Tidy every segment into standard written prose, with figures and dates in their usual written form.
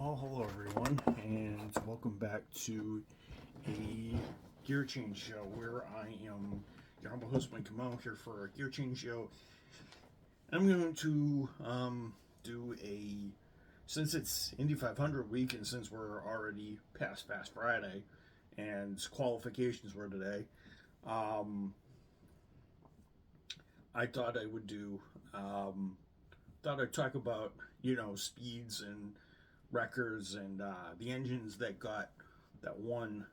Well, hello everyone, and welcome back to a gear change show where I am your humble host, Mike Kamau, here for a gear change show. I'm going to do since it's Indy 500 week and since we're already past Fast Friday and qualifications were today, I thought I would thought I'd talk about, speeds and records and the engines that won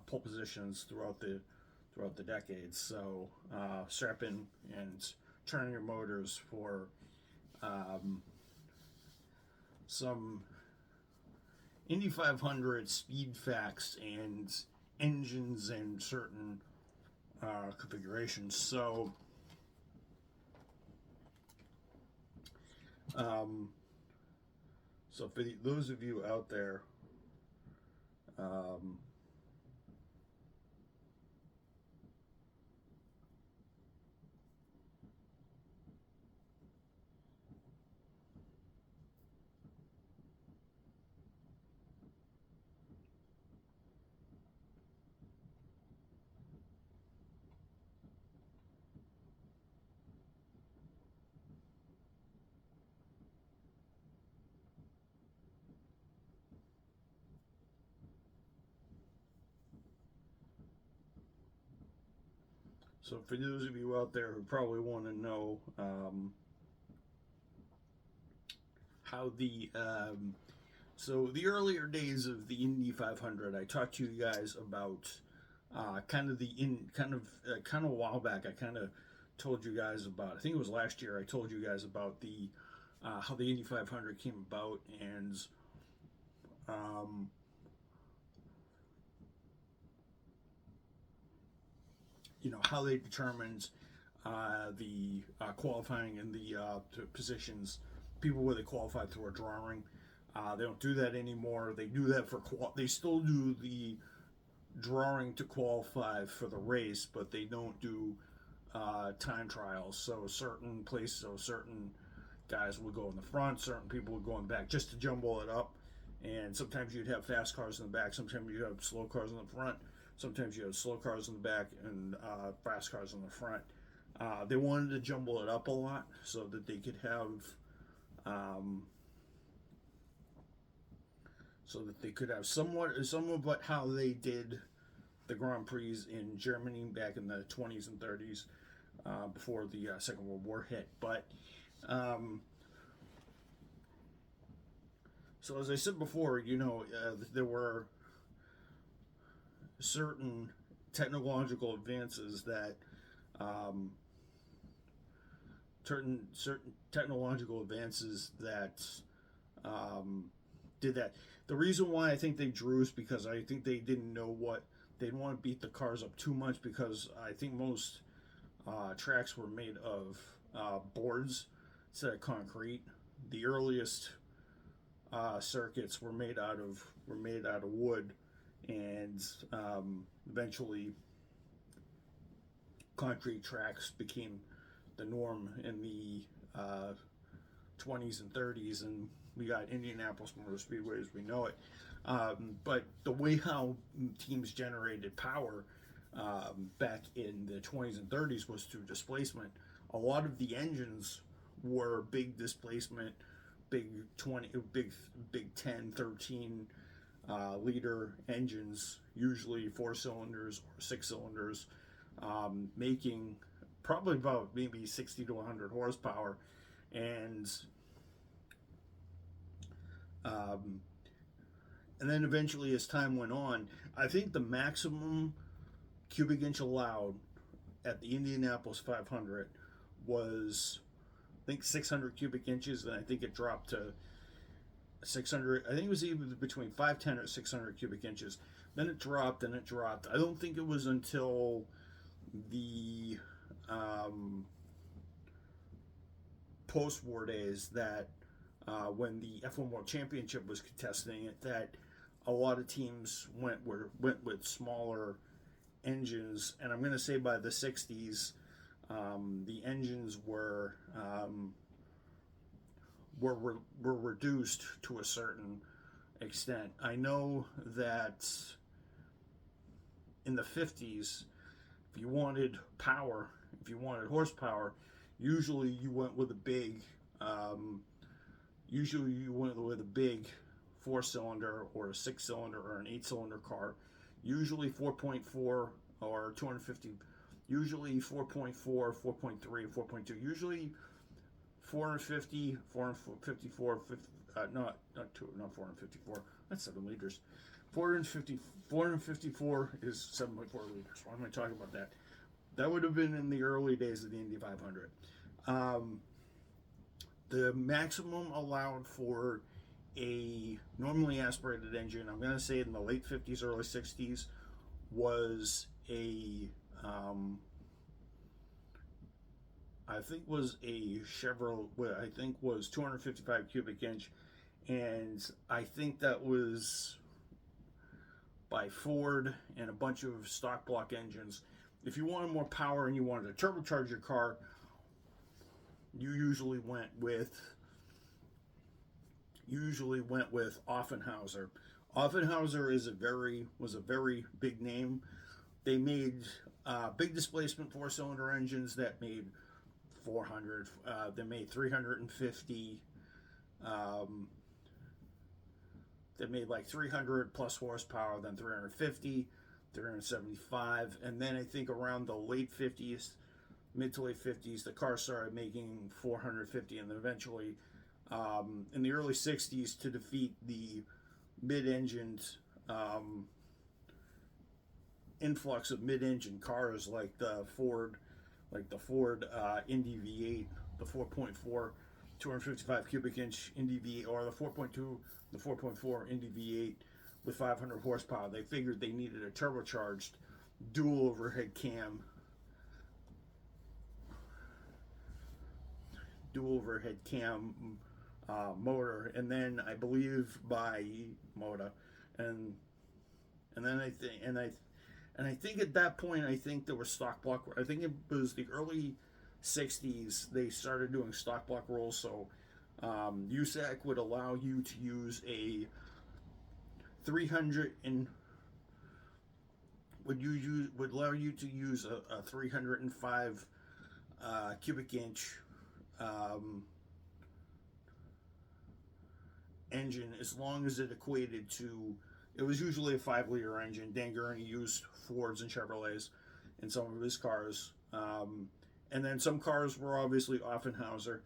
pole positions throughout the decades. So strap in and turn your motors for some Indy 500 speed facts and engines and certain configurations. Um, so for those of you out there, um, so for those of you out there who probably want to know how so the earlier days of the Indy 500, I talked to you guys about kind of a while back. I kind of told you guys about. I think it was last year. I told you guys about the how the Indy 500 came about and um, how they determined the qualifying and the positions. People where they qualified through a drawing. They don't do that anymore. They do that they still do the drawing to qualify for the race, but they don't do time trials. So certain guys will go in the front, certain people will go in the back, just to jumble it up. And sometimes you'd have fast cars in the back, sometimes you'd have slow cars in the front, sometimes you have slow cars in the back and fast cars in the front. They wanted to jumble it up a lot so that they could have um, somewhat what how they did the Grand Prix in Germany back in the 20s and 30s before the Second World War hit. But so as I said before, there were certain technological advances that certain technological advances that did that. The reason why I think they drew is because I think they didn't know they didn't want to beat the cars up too much, because I think most tracks were made of boards instead of concrete. The earliest circuits were made out of wood, and eventually concrete tracks became the norm in the 20s and 30s, and we got Indianapolis Motor Speedway as we know it. But the way how teams generated power back in the 20s and 30s was through displacement. A lot of the engines were big displacement, big 10, 13 liter engines, usually 4 cylinders or 6 cylinders, making probably about maybe 60 to 100 horsepower. And then eventually, as time went on, I think the maximum cubic inch allowed at the Indianapolis 500 was, I think, 600 cubic inches, and I think it dropped to 600. I think it was either between 510 or 600 cubic inches. Then it dropped and it dropped. I don't think it was until the post-war days that when the F1 World Championship was contesting it, that a lot of teams went with smaller engines. And I'm going to say by the 60s, the engines were reduced to a certain extent. I know that in the 50s, if you wanted power, if you wanted horsepower, usually you went with a big, usually you went with a big 4-cylinder or a 6-cylinder or an 8-cylinder car, usually 4.4 or 250, usually 4.4, 4.3, 4.2, usually 450, 454, not 454, that's 7 liters. 454 is 7.4 liters. Why am I talking about that? That would have been in the early days of the Indy 500. The maximum allowed for a normally aspirated engine, I'm going to say in the late 50s, early 60s, was a, I think was a Chevrolet, I think was 255 cubic inch, and I think that was by Ford and a bunch of stock block engines. If you wanted more power and you wanted to turbocharge your car, you usually went with Offenhauser. Offenhauser was a very big name. They made big displacement 4-cylinder engines that made 400. They made 350. They made like 300 plus horsepower, then 350, 375, and then I think around the late 50s, mid to late 50s, the car started making 450, and then eventually in the early 60s, to defeat the mid-engined influx of mid-engine cars like the Ford Indy V8, the 4.4 255 cubic inch Indy V8, or the 4.2, the 4.4 Indy V8 with 500 horsepower. They figured they needed a turbocharged dual overhead cam motor, and then I believe by Moda, and then I think at that point, I think there was stock block. I think it was the early 60s. They started doing stock block rolls, so USAC would allow you to use a 300 and would allow you to use a 305 cubic inch engine, as long as it equated to, it was usually a 5-liter engine. Dan Gurney used Fords and Chevrolets in some of his cars. And then some cars were obviously Offenhauser.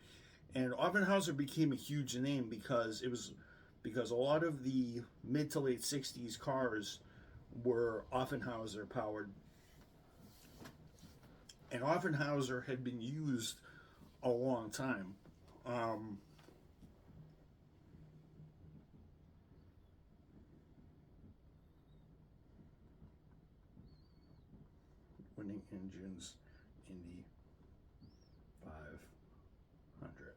And Offenhauser became a huge name because a lot of the mid to late 60s cars were Offenhauser powered. And Offenhauser had been used a long time. Winning engines, Indy 500.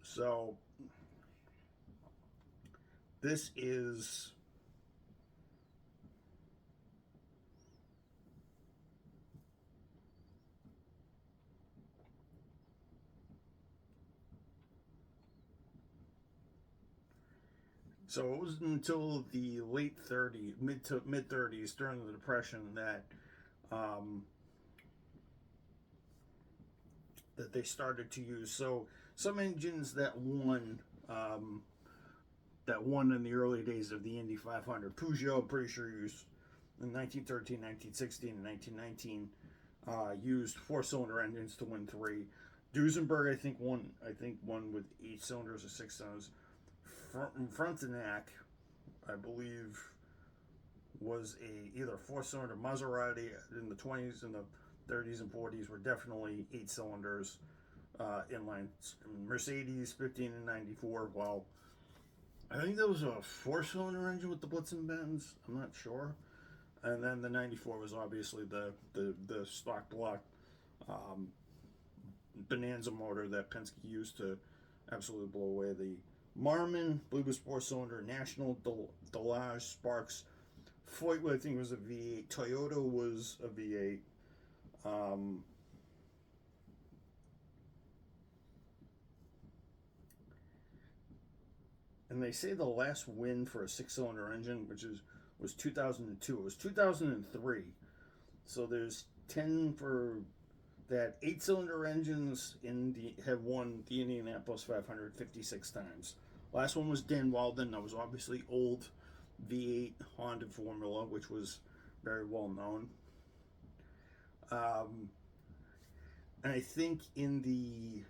So this is so it was until the late 30s, mid 30s, during the Depression, that that they started to use. So some engines that won in the early days of the Indy 500. Peugeot, I'm pretty sure, used in 1913, 1916, and 1919 used 4-cylinder engines to win 3. Duesenberg, I think won with 8 cylinders or 6 cylinders. Frontenac, I believe, was either 4-cylinder. Maserati in the 20s and the 30s and 40s were definitely 8 cylinders inline. Mercedes 15 and 94. Well, I think that was a 4-cylinder engine with the Blitzen Benz. I'm not sure. And then the 94 was obviously the stock block Bonanza motor that Penske used to absolutely blow away the Marmon. I believe was 4-cylinder. National, Delage, Sparks. Foyt, I think, was a V8. Toyota was a V8. Um, and they say the last win for a six-cylinder engine, was 2002. It was 2003. So there's 10 for that. Eight-cylinder engines have won the Indianapolis 500 56 times. Last one was Dan Walden. That was obviously old V8 Honda Formula, which was very well known. And I think in the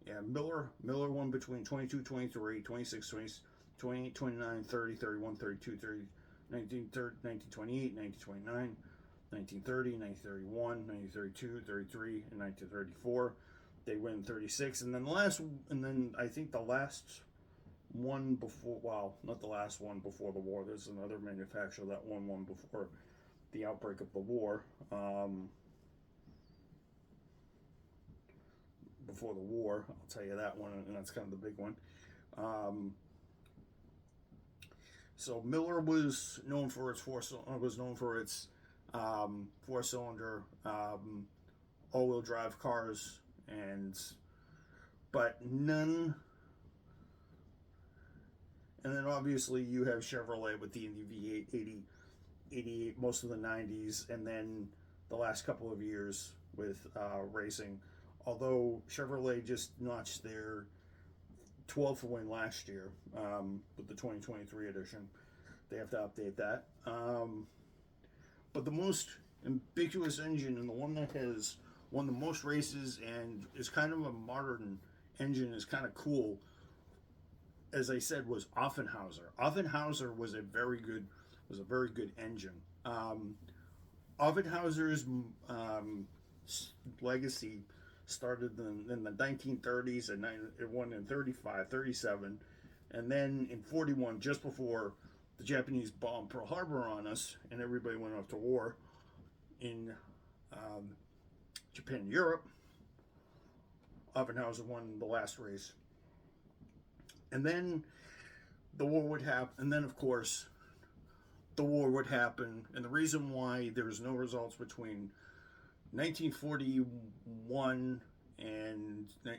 yeah, Miller won between 22, 23, 26, 20, 28, 29, 30, 31, 32, 30, 1928, 1929, 1930, 1931, 1932, 33, and 1934. They win 36, and then I think the last one before, well, not the last one before the war. There's another manufacturer that won one before the outbreak of the war. Before the war, I'll tell you that one, and that's kind of the big one. So Miller was known for its four-cylinder all-wheel drive cars, but none. And then obviously you have Chevrolet with the Indy V8 88, most of the 90s, and then the last couple of years with racing. Although Chevrolet just notched their 12th win last year with the 2023 edition. They have to update that. But the most ambiguous engine, and the one that has won the most races and is kind of a modern engine, is kind of cool, as I said, was Offenhauser. Offenhauser was a very good engine. Offenhauser's legacy started in the 1930s, and it won in 35, 37, and then in 41, just before the Japanese bombed Pearl Harbor on us, and everybody went off to war in Japan and Europe. Offenhauser won the last race. And then the war would happen, and then of course the war would happen, and the reason why there was no results between 1941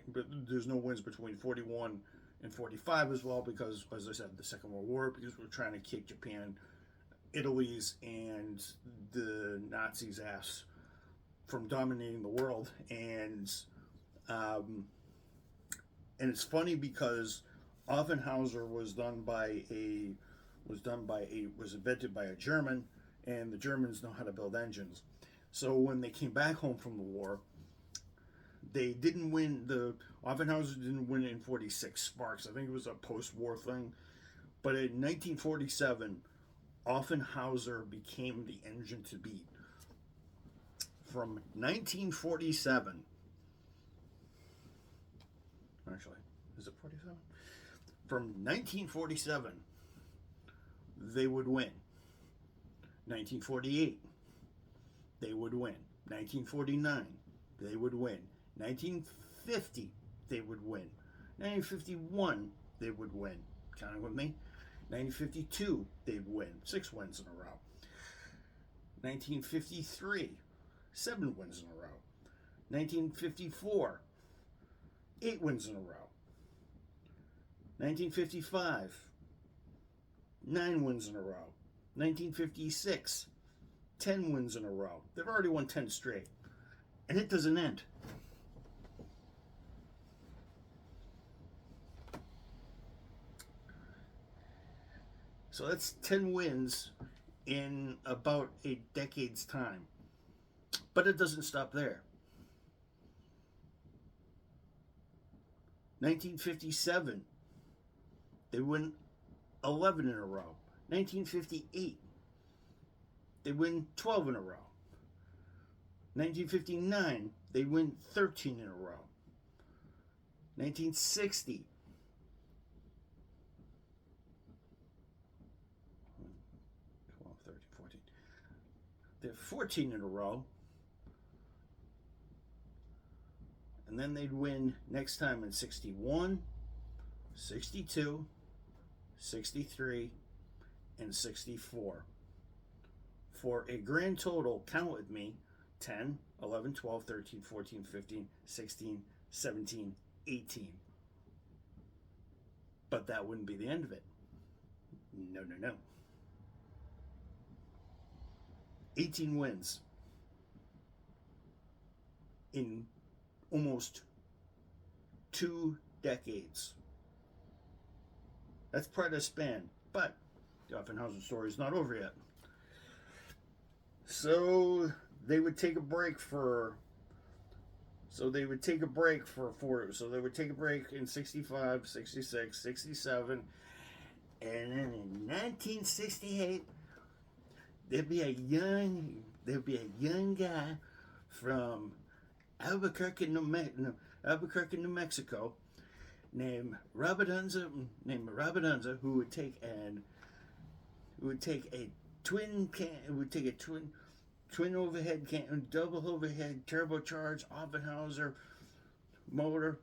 but there's no wins between 41 and 45 as well, because, as I said, the Second World War, because we're trying to kick Japan, Italy's, and the Nazis' ass from dominating the world. And it's funny because Offenhauser was invented by a German, and the Germans know how to build engines. So when they came back home from the war, they didn't win. The Offenhauser didn't win in 46 Sparks. I think it was a post-war thing. But in 1947, Offenhauser became the engine to beat. From 1947, actually, is it 47? From 1947, they would win. 1948, they would win. 1949, they would win. 1950, they would win. 1951, they would win. Counting with me. 1952, they'd win. 6 wins in a row. 1953, 7 wins in a row. 1954, 8 wins in a row. 1955, 9 wins in a row. 1956, 10 wins in a row. They've already won 10 straight. And it doesn't end. So that's 10 wins in about a decade's time. But it doesn't stop there. 1957, they win 11 in a row. 1958, they win 12 in a row. 1959, they win 13 in a row. 1960, 12, 13, 14. They're 14 in a row. And then they'd win next time in 61, 62, 63, and 64. For a grand total, count with me, 10, 11, 12, 13, 14, 15, 16, 17, 18. But that wouldn't be the end of it. No, no, no. 18 wins in almost 2 decades. That's quite a span, but the Offenhauser story is not over yet. So they would take a break so they would take a break in 65, 66, 67, and then in 1968 there'd be a young guy from Albuquerque, New Mexico, named Robert Unser, who would take a twin overhead double overhead turbocharged Offenhauser motor,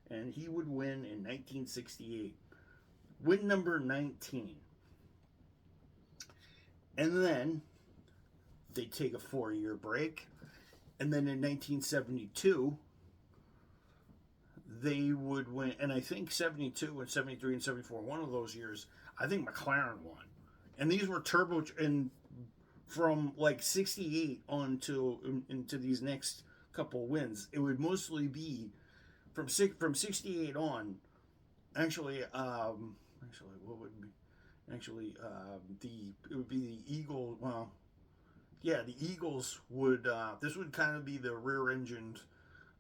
and he would win in 1968. Win number 19. And then they take a 4-year break. And then in 1972, they would win. And I think 72 and 73 and 74, one of those years, I think McLaren won. And these were turbo, and from like 68 on to into these next couple wins, it would mostly be from 68 on. Actually, what would be? Actually, it would be the Eagles. Well, yeah, the Eagles would. This would kind of be the rear-engined.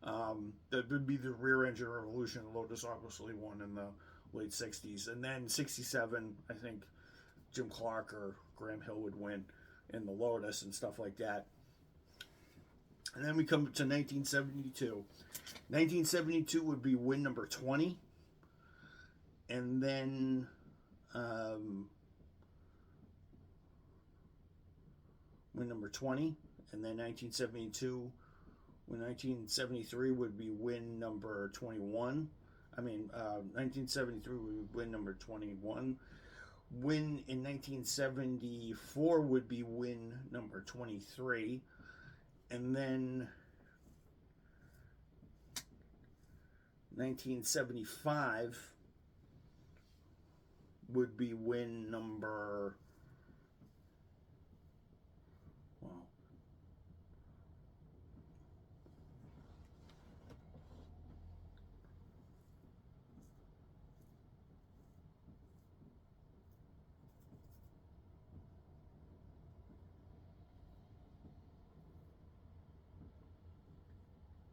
That would be the rear-engine revolution. Lotus obviously won in the late 60s, and then 67, I think Jim Clark or Graham Hill would win in the Lotus and stuff like that. And then we come to 1972. 1972 would be win number 20, and then win number 20, and then 1973 would be win number 21. 1973 would be win number 21. Win in 1974 would be win number 23. And then 1975 would be win number...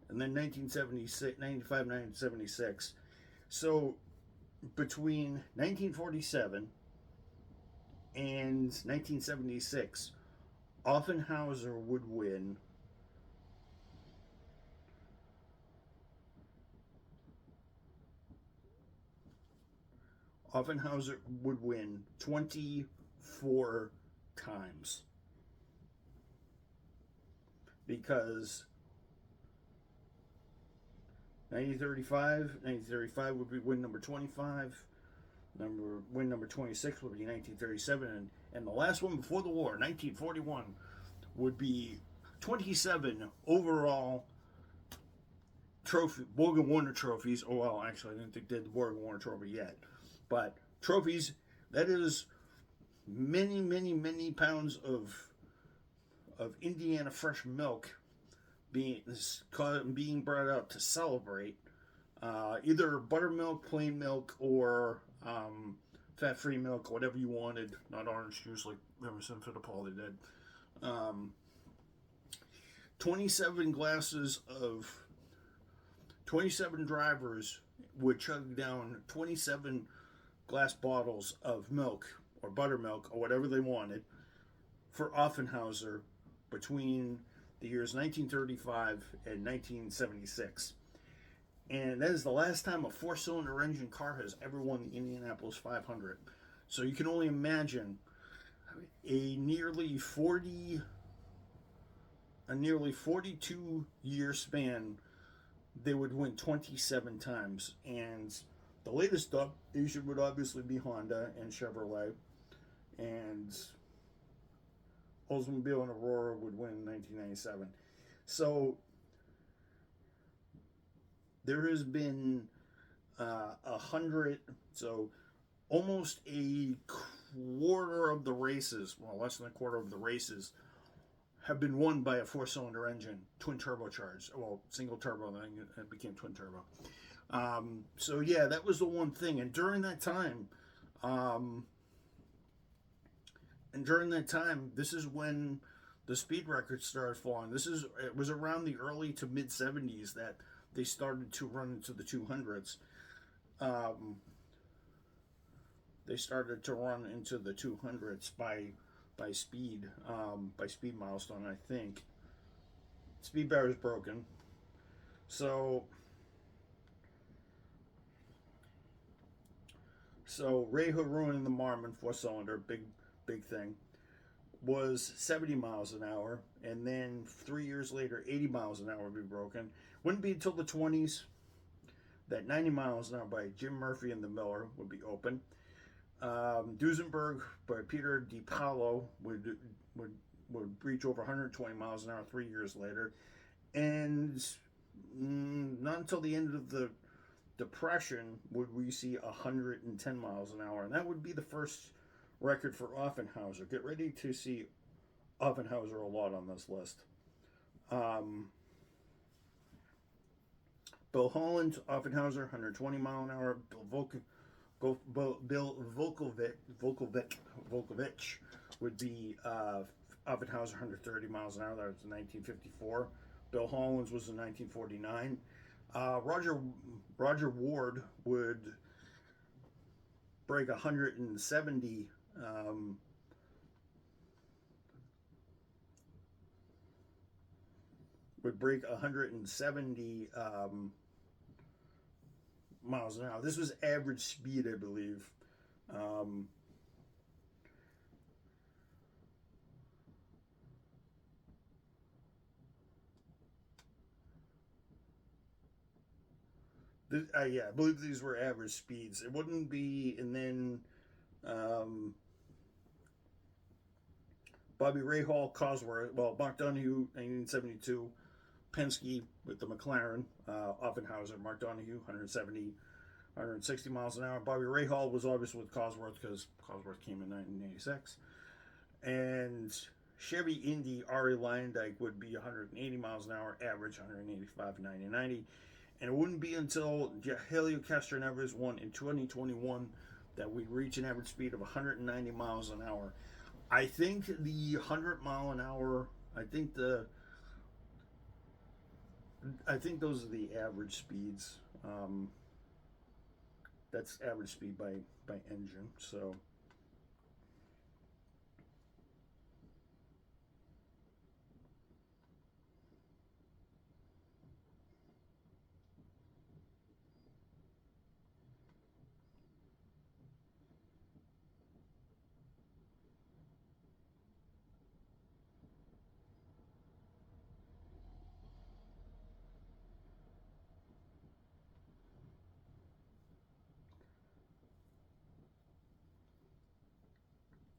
And then 1976, 95, 1976. So between 1947 and 1976, Offenhauser would win Offenhauser would win 24 times. Because 1935 would be win number 25. Win number 26 would be 1937. And the last one before the war, 1941, would be 27 overall Morgan Warner trophies. Oh, well, actually, I didn't think they did the Morgan Warner trophy yet. But trophies, that is many, many, many pounds of Indiana fresh milk being brought out to celebrate, either buttermilk, plain milk, or fat-free milk, whatever you wanted, not orange juice like Emerson Fittipaldi did. 27 drivers would chug down 27 glass bottles of milk or buttermilk or whatever they wanted for Offenhauser between the years 1935 and 1976. And that is the last time a 4-cylinder engine car has ever won the Indianapolis 500. So you can only imagine a nearly 42-year span they would win 27 times. And the latest updation would obviously be Honda and Chevrolet. And Oldsmobile and Aurora would win in 1997. So there has been 100, so almost a quarter of the races, well, less than a quarter of the races, have been won by a four-cylinder engine, twin turbocharged. Well, single turbo, then it became twin turbo. So yeah, that was the one thing. And during that time, this is when the speed records started falling. It was around the early to mid 70s that they started to run into the 200s. They started to run into the 200s by speed milestone, I think. Speed barrier is broken. So Ray Harun in the Marmon four-cylinder, big thing, was 70 miles an hour, and then 3 years later, 80 miles an hour would be broken. Wouldn't be until the 20s that 90 miles an hour by Jim Murphy and the Miller would be open. Duesenberg by Peter DiPaolo would reach over 120 miles an hour 3 years later, and not until the end of the Depression would we see 110 miles an hour, and that would be the first record for Offenhauser. Get ready to see Offenhauser a lot on this list. Bill Holland, Offenhauser, 120 mile an hour. Bill Volkovich would be Offenhauser, 130 miles an hour. That was in 1954. Bill Holland's was in 1949. Roger Ward would break 170 miles an hour. This was average speed, I believe. Yeah, I believe these were average speeds. It wouldn't be, and then Bobby Rahal, Cosworth, well, Mark Donohue, 1972, Penske with the McLaren, Offenhauser, Mark Donohue, 160 miles an hour. Bobby Rahal was obviously with Cosworth because Cosworth came in 1986. And Chevy Indy, Ari Lyondike would be 180 miles an hour, average 185, 90. And it wouldn't be until Helio Castroneves won in 2021 that we'd reach an average speed of 190 miles an hour. I think the 100 mile an hour, I think those are the average speeds. That's average speed by engine. So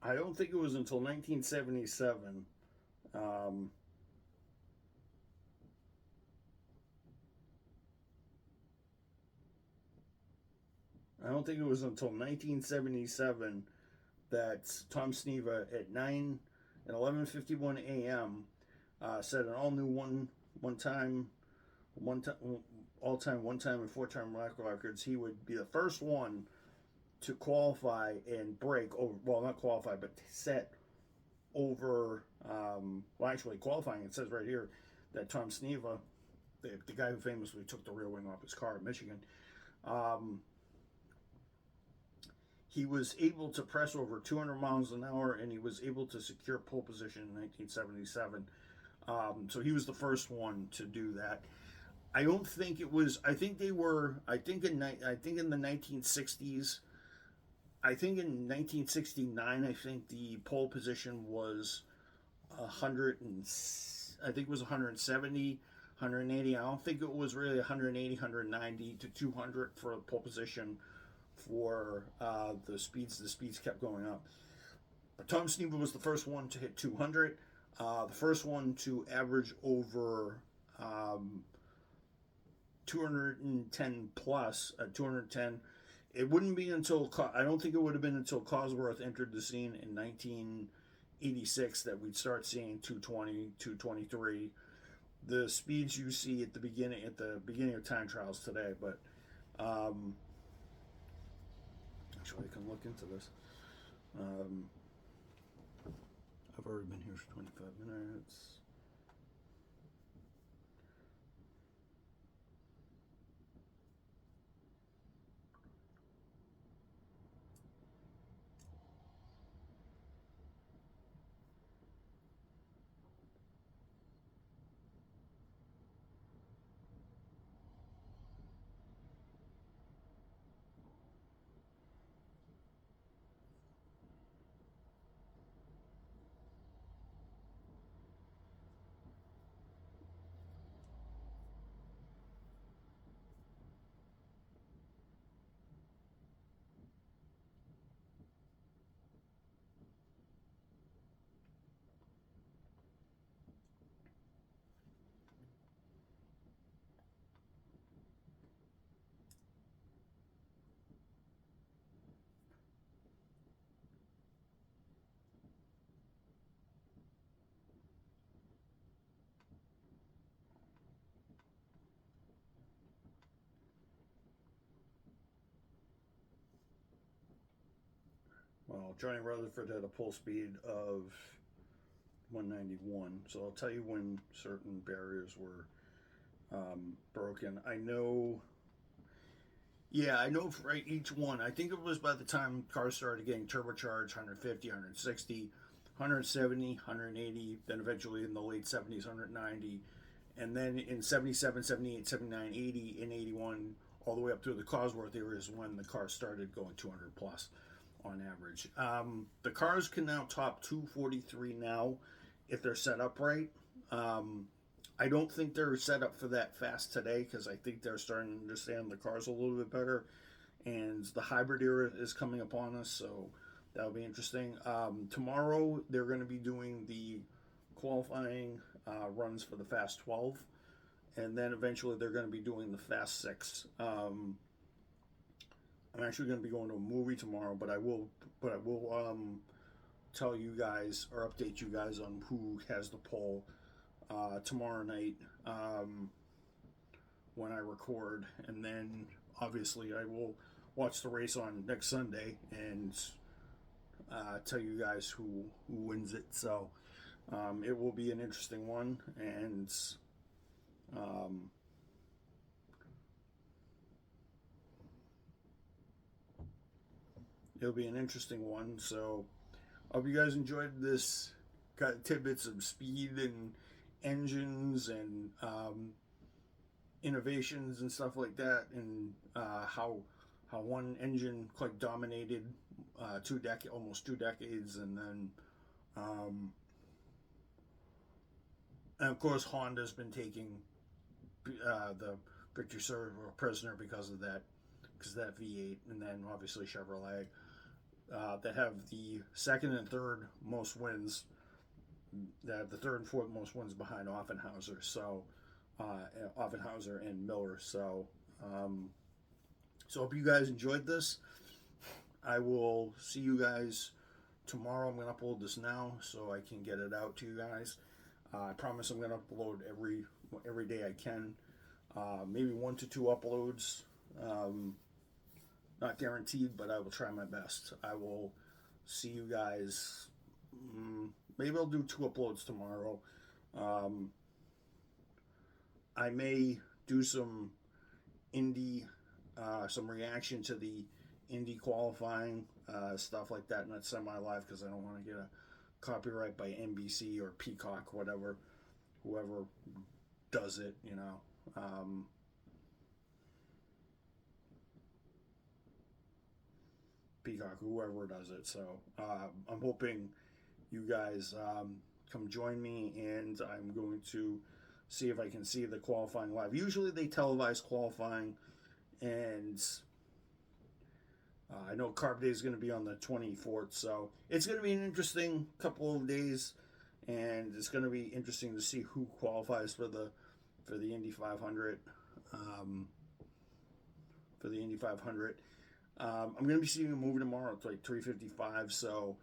I don't think it was until 1977. I don't think it was until 1977 that Tom Sneva at 9 and 11:51 a.m. Set an all new all-time one-time and four-time records. He would be the first one to qualify and break over, well, not qualify, but set over, well, actually qualifying, it says right here that Tom Sneva, the guy who famously took the rear wing off his car in Michigan, he was able to press over 200 miles an hour, and he was able to secure pole position in 1977. So he was the first one to do that. I don't think it was. I think they were. I think in the 1960s. I think in 1969. I think the pole position was 100 and I think it was 170, 180. I don't think it was really 180, 190 to 200 for pole position for the speeds. The speeds kept going up. But Tom Sneaver was the first one to hit 200. The first one to average over 210 plus, 210. It wouldn't be until, I don't think it would have been until Cosworth entered the scene in 1986 that we'd start seeing 220, 223. The speeds you see at the beginning of time trials today, but actually I can look into this. I've already been here for 25 minutes. Well, Johnny Rutherford had a pole speed of 191, so I'll tell you when certain barriers were broken. I know for each one. I think it was by the time cars started getting turbocharged, 150, 160, 170, 180, then eventually in the late 70s, 190, and then in 77, 78, 79, 80, and 81, all the way up through the Cosworth era is when the cars started going 200 plus on average. The cars can now top 243 now if they're set up right. I don't think they're set up for that fast today because I think they're starting to understand the cars a little bit better, and the hybrid era is coming upon us, so that'll be interesting. Tomorrow they're going to be doing the qualifying runs for the Fast 12, and then eventually they're going to be doing the Fast 6. I'm actually going to be going to a movie tomorrow, but I will tell you guys or update you guys on who has the pole tomorrow night when I record, and then obviously I will watch the race on next Sunday and tell you guys who wins it. So it will be an interesting one, and it'll be an interesting one. So I hope you guys enjoyed this. Got tidbits of speed and engines and innovations and stuff like that, and how one engine quite dominated almost 2 decades, and then and of course Honda's been taking the victory server prisoner because of that V8, and then obviously Chevrolet that have the second and third most wins. That have the third and fourth most wins behind Offenhauser. So Offenhauser and Miller. So hope you guys enjoyed this. I will see you guys tomorrow. I'm going to upload this now so I can get it out to you guys. I promise I'm going to upload every day I can. Maybe 1 to 2 uploads. Not guaranteed, but I will try my best. I will see you guys. Maybe I'll do 2 uploads tomorrow. I may do some Indy, some reaction to the Indy qualifying, stuff like that, not semi-live because I don't want to get a copyright by NBC or Peacock, whoever does it, you know. Peacock, whoever does it. So I'm hoping you guys come join me, and I'm going to see if I can see the qualifying live. Usually they televise qualifying, and I know Carb Day is going to be on the 24th, so it's going to be an interesting couple of days, and it's going to be interesting to see who qualifies for the Indy 500. For the Indy 500, I'm going to be seeing a movie tomorrow. It's like 3:55, so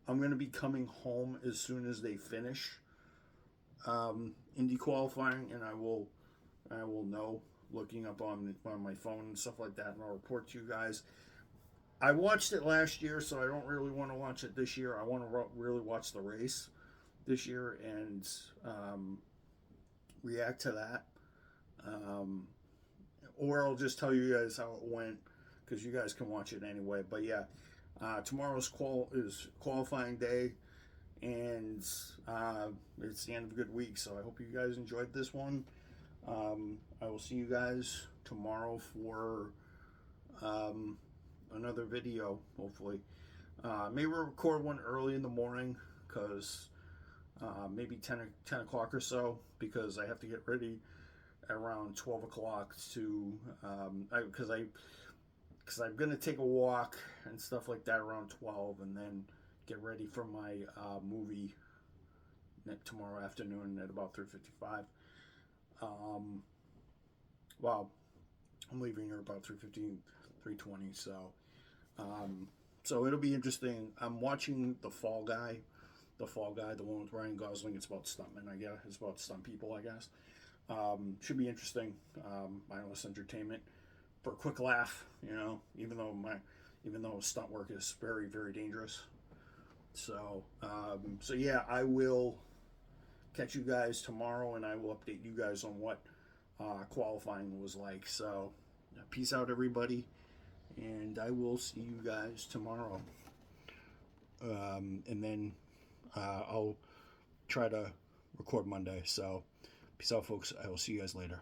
I'm going to be coming home as soon as they finish Indy qualifying, and I will know, looking up on my phone and stuff like that, and I'll report to you guys. I watched it last year, so I don't really want to watch it this year. I want to really watch the race this year and react to that. Or I'll just tell you guys how it went, because you guys can watch it anyway. But yeah, tomorrow's qualifying day, and it's the end of a good week. So I hope you guys enjoyed this one. I will see you guys tomorrow for another video, hopefully. Maybe we'll record one early in the morning, because maybe 10 o'clock or so, because I have to get ready around 12 o'clock to because I'm gonna take a walk and stuff like that around 12, and then get ready for my movie tomorrow afternoon at about 3:55. Well, I'm leaving here about 3:15, 3:20, so it'll be interesting. I'm watching The Fall Guy, the one with Ryan Gosling. It's about stuntmen, I guess. It's about stunt people, I guess. Should be interesting. Mindless entertainment for a quick laugh, even though stunt work is very, very dangerous. So yeah, I will catch you guys tomorrow, and I will update you guys on what qualifying was like. So peace out, everybody, and I will see you guys tomorrow. And then I'll try to record Monday. So peace out, folks. I will see you guys later.